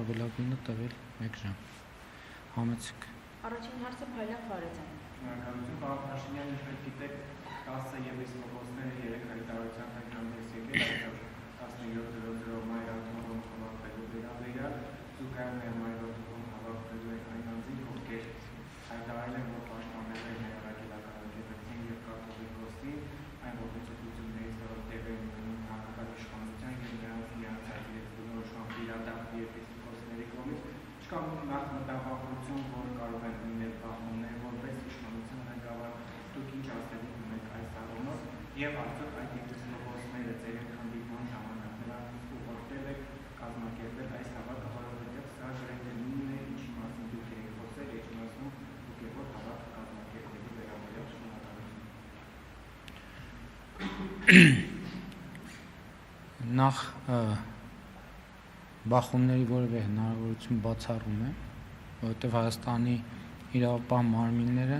առավելագույնը տվել 1 ժամ։ Համեցեք։ Առաջին հարցը Փայլյան Ֆարեզյան։ Շնորհակալություն, պարոն Փաշինյան, ինչպես գիտեք, 10 եպիսկոպոսները 3 հայտարարության հայտարարից եկել, 17:00 մայրաթողում հավաքվելու վերաբերյալ, զուգահեռ մայրաթողում հավաքվելու են այն անձինք, ովքեր հայտարարել են, որ պաշտպանել են հեղափոխական եկեղեցին եւ կաթողիկոսին, այն ողջունություններից, որոնք տեղի են ունենում հանրական իշխանության եւ նրանց իրացած որոշման իրադարձի եպիսկոպոսների կողմից, չկա նախ մտավախություն, որ կարող են լինել բախումներ, որպես իշխանության ղեկավար, դուք ինչ ասելիք ունեք այս առումով եւ արդյոք այդ եպիսկոպոսները ձեր հետ հանդիպման ժամանակ նրանց ուղղորդել եք կազմակերպել այս հավաքը, որովհետեւ սա գրեթե նույնն է, ինչի մասին դուք եք խոսել, այդ մասում դուք եք որ հավաքը կազմակերպելու վերաբերյալ շնորհակալություն։ Նախ բախումների որևէ հնարավորություն բացառում է, որովհետև Հայաստանի իրավապահ մարմինները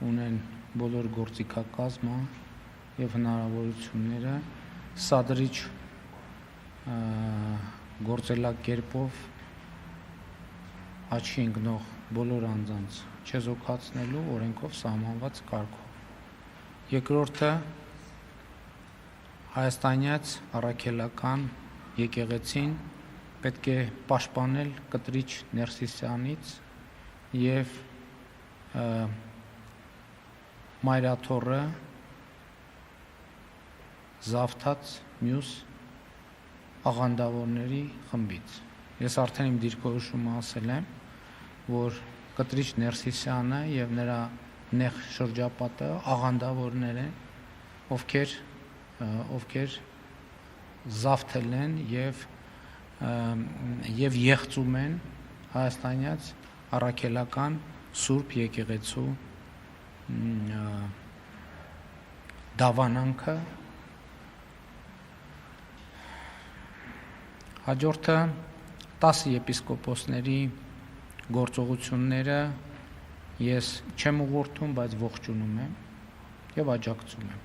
ունեն բոլոր գործիքակազմը եւ հնարավորությունները սադրիչ գործելակերպով աչքի ընկնող բոլոր անձանց չեզոքացնելու օրենքով սահմանված կարգով։ Երկրորդը հայաստանյաց առաքելական եկեղեցին պետք է պաշտպանել կտրիչ Ներսիսյանից եւ մայրաթոռը զավթած մյուս աղանդավորների խմբից։ Ես արդեն իմ դիրքորոշումը ասել եմ, որ կտրիչ Ներսիսյանը եւ նրա նեղ շրջապատը աղանդավորներ են, ովքեր զավթել են եւ եղծում են հայաստանյաց առաքելական Սուրբ եկեղեցու դավանանքը։ Հաջորդը 10 եպիսկոպոսների գործողությունները ես չեմ ուղղորդում, բայց ողջունում եմ եւ աջակցում եմ։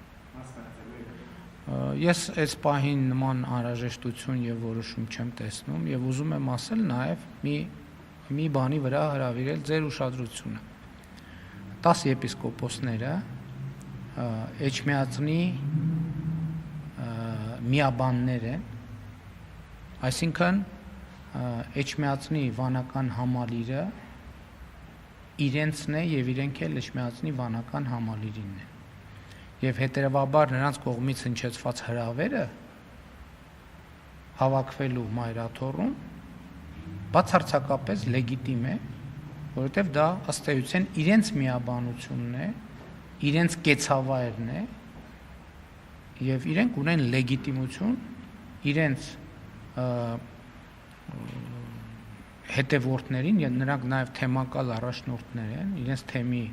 Ես այս պահին նման անհրաժեշտություն եւ որոշում չեմ տեսնում եւ ուզում եմ ասել նաեւ մի բանի վրա հրավիրել ձեր ուշադրությունը։ 10 եպիսկոպոսները Էջմիածնի միաբաններ են, այսինքն Էջմիածնի վանական համալիրը իրենցն է եւ իրենք էլ Էջմիածնի վանական համալիրինն են։ Եվ հետևաբար նրանց կողմից հնչեցված հրավերը հավաքվելու մայրաթոռում բացարձակապես լեգիտիմ է, որովհետև դա ըստ էության իրենց միաբանությունն է, իրենց կեցավայրն է եւ իրենք ունեն լեգիտիմություն իրենց հետևորդներին, եւ նրանք նաեւ թեմակալ առաջնորդներ են, իրենց թեմի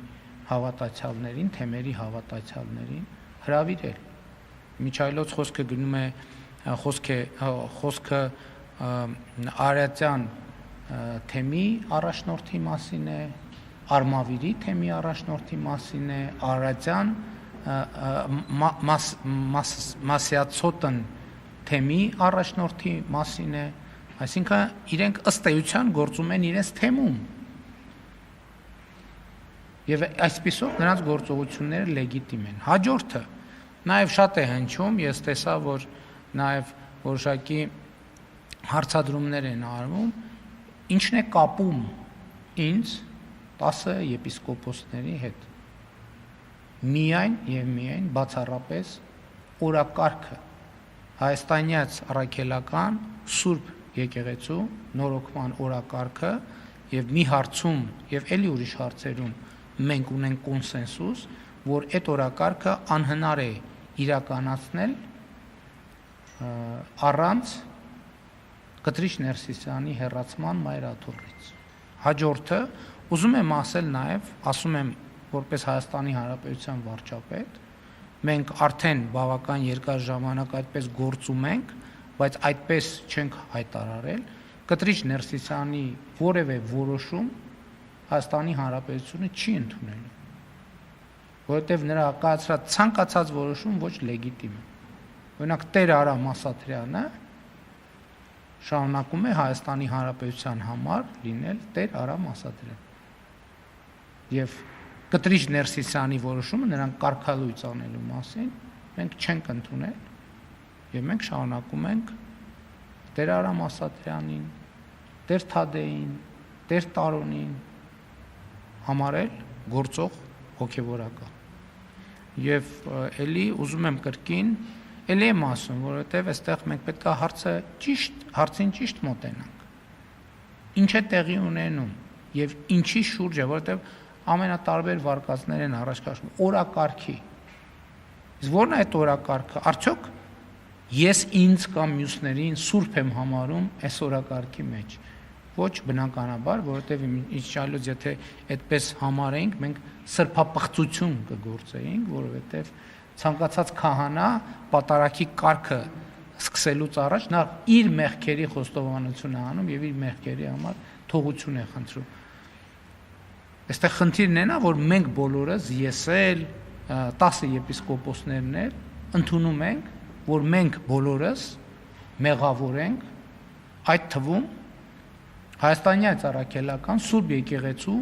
հավատացյալներին, թեմերի հավատացյալներին հրավիրել։ Միջայլոց խոսքը գնում է խոսքը արիացյան թեմի առաջնորդի մասին է, արմավիրի թեմի առաջնորդի մասին է, արիացյան մասիացոտն թեմի առաջնորդի մասին է, այսինքն իրենք ըստ էության գործում են իրենց թեմում։ Եվ այսպիսով նրանց գործողությունները լեգիտիմ են։ Հաջորդը նաև շատ է հնչում, ես տեսա, որ նաև որոշակի հարցադրումներ են արվում, ինչն է կապում ինձ 10 եպիսկոպոսների հետ։ Միայն եւ միայն բացառապես օրակարգը հայաստանյաց առաքելական Սուրբ եկեղեցու նորոգման օրակարգը եւ մի հարցում եւ էլի ուրիշ հարցերում մենք ունենք կոնսենսուս, որ այդ օրակարգը անհնար է իրականացնել առանց կտրիչ Ներսիսյանի հեռացման մայրաթոռից։ Հաջորդը ուզում եմ ասել նաև, ասում եմ որպես Հայաստանի Հանրապետության վարչապետ, մենք արդեն բավական երկար ժամանակ այդպես գործում ենք, բայց այդպես չենք հայտարարել, կտրիչ Ներսիսյանի որևէ որոշում Հայաստանի Հանրապետությունը չի ընդունելու, որովհետև նրա կայացրած ցանկացած որոշում ոչ լեգիտիմ է։ Օրինակ Տեր Արա Մասատրյանը շարունակում է Հայաստանի Հանրապետության համար լինել Տեր Արամ Ասատրյան։ Եվ Կտրիչ Ներսիսյանի որոշումը նրան կարգալույծ անելու մասին մենք չենք ընդունել եւ մենք շարունակում ենք Տեր Արամ Ասատրյանին, Տեր Թադեին, Տեր Տարոնին համարել գործող հոգեվորական։ Եվ ելի ուզում եմ կրկին ելի եմ ասում, որովհետև այստեղ մենք պետք է հարցին ճիշտ մոտենանք։ Ինչ է տեղի ունենում եւ ինչի շուրջ է, որովհետև ամենատարբեր վարկածներ են առաջ քաշվում օրակարգի։ Իսկ ո՞րն է այդ օրակարգը։ Արդյոք ես ինձ կամ մյուսներին սուրբ եմ համարում այս օրակարգի մեջ։ Ոչ բնականաբար, որովհետև ինչալուց եթե այդպես համարենք, մենք սրբապղծություն կգործեինք, որովհետև ցանկացած քահանա պատարագի կարգը սկսելուց առաջ նա իր մեղքերի խոստովանություն է անում եւ իր մեղքերի համար թողություն է խնդրում։ Այստեղ խնդիրն է նա, որ մենք բոլորս ես էլ 10 եպիսկոպոսներն էլ ընդունում ենք, որ մենք բոլորս մեղավոր ենք, այդ թվում Հայաստանյան Ծառայքելական Սուրբ Եկեղեցու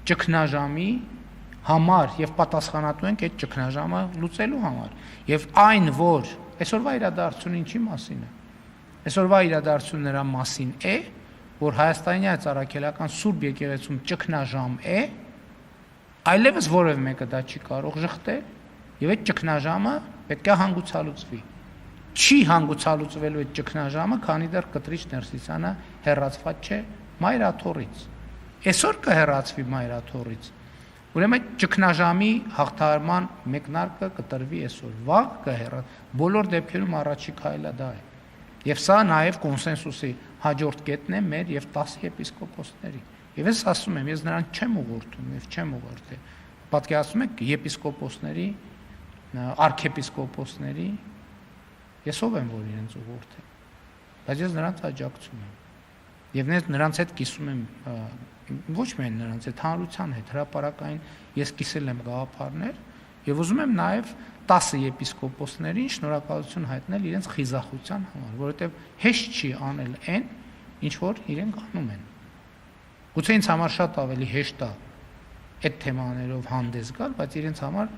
ճգնաժամի համար եւ պատասխանատու ենք այդ ճգնաժամը լուծելու համար։ Եվ այն, որ այսօրվա իրադարձությունը ինչի մասին է։ Այսօրվա իրադարձությունը նրա մասին է, որ Հայաստանյան Ծառայքելական Սուրբ Եկեղեցում ճգնաժամ է, այլևս որևէ մեկը դա չի կարող շղթել, եւ այդ ճգնաժամը պետք է հանգուցալուծվի։ Չի հանգուցալուծվելու այդ ճգնաժամը, քանի դեռ Կտրիչ Ներսիսյանը հեռացված չէ Մայրաթորից։ Այսօր կհեռացվի Մայրաթորից։ Ուրեմն ճգնաժամի հաղթահարման մեկնարկը կտրվի այսօր, վաղ կհեռա։ Բոլոր դեպքերում առաջի քայլը դա է։ Եվ սա նաև կոնսենսուսի հաջորդ կետն է մեր եւ 10 եպիսկոպոսների։ Եվ ես ասում եմ, ես նրան չեմ ուղղորդում եւ չեմ ուղղորդել։ Պատկերացնում եք եպիսկոպոսների, արքեպիսկոպոսների, ես ով եմ, որ իրենց ուղղորդել։ Բայց ես նրանց աջակցում եմ։ Եվ նրանց հետ կիսում եմ ոչ միայն նրանց հետ, հանրության հետ, հրապարակային ես կիսել եմ գաղափարներ եւ ուզում եմ նաեւ 10 եպիսկոպոսներին շնորհակալություն հայտնել իրենց խիզախության համար, որովհետեւ հեշտ չի անել այն, ինչ որ իրենք անում են։ Գուցե ինձ համար շատ ավելի հեշտ է այդ թեմաներով հանդես գալ, բայց իրենց համար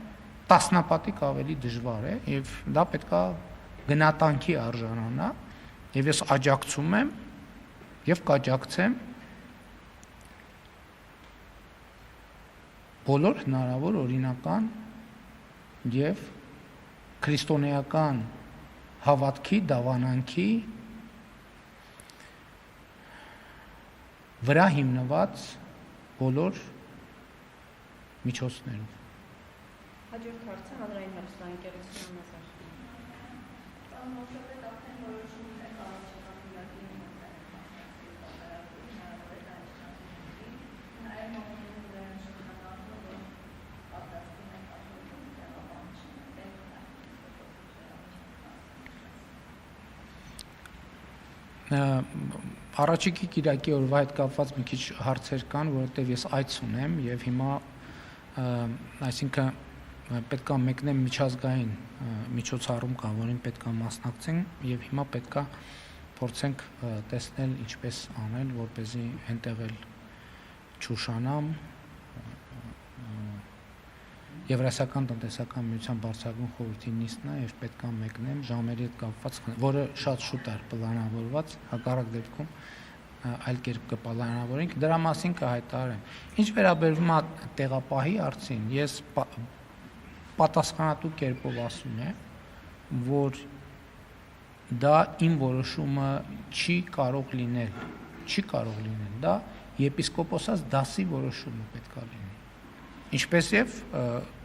տասնապատիկ ավելի դժվար է եւ դա պետքա գնահատանքի արժանանա եւ ես աջակցում եմ եւ կաջակցեմ բոլոր հնարավոր օրինական եւ քրիստոնեական հավատքի, դավանանքի վրա հիմնված բոլոր միջոցներով։ Հաջորդ հարցը հանրային հեռուստաընկերության մասը։ Առաջիկի Կիրակի օրվա հետ կապված մի քիչ հարցեր կան, որովհետև ես այց ունեմ եւ հիմա այսինքն պետքա մեկնեմ միջազգային միջոցառում կա, որին պետքա մասնակցենք եւ հիմա պետքա փորձենք տեսնել ինչպես անել, որպեսզի այնտեղ էլ չուշանամ Եվրասիական տնտեսական միության բարձրագույն խորհրդի նիստն է եւ պետքա մեկնեմ ժամերի հետ կապված, որը շատ շուտ էր պլանավորված, հակառակ դեպքում այլ կերպ կպլանավորենք, դրա մասին կհայտարարեմ։ Ինչ վերաբերում է տեղապահի հարցին, ես պատասխանատու կերպով ասում եմ, որ դա իմ որոշումը չի կարող լինել, դա եպիսկոպոսած դասի որոշումը պետք է լինի։ Ինչպես եւ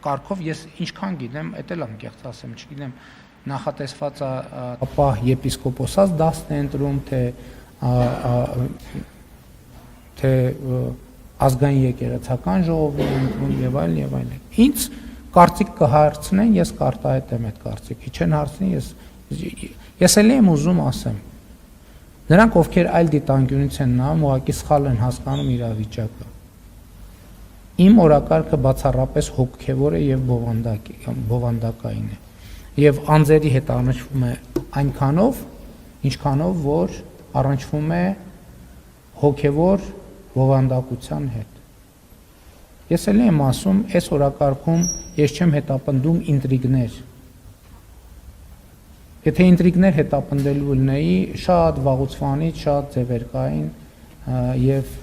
կարգով ես ինչքան գիտեմ, էդ էլ անկեղծ ասեմ, չգիտեմ, նախատեսված է ապա եպիսկոպոսած դասն է ընտրում, թե ազգային եկեղեցական ժողովն է ընտրում եւ այլն։ Ինձ կարծիք կհարցնեն, ես կարտահայտեմ այդ կարծիքը, չեն հարցնի, ես էլ եմ ուզում ասեմ։ Նրանք, ովքեր այլ դիտանկյունից են նայում, ուղղակի սխալ են հասկանում իրավիճակը։ Իմ օրակարգը բացառապես հոգևոր է եւ բովանդակային է։ Եվ անձերի հետ անշվում է այնքանով, ինչքանով որ առնչվում է հոգևոր բովանդակության հետ։ Ես էլ եմ ասում, այս օրակարգում ես չեմ հետապնդում ինտրիգներ։ Եթե ինտրիգներ հետապնդելու լինեի, շատ վաղուց վանից շատ ձևեր կային եւ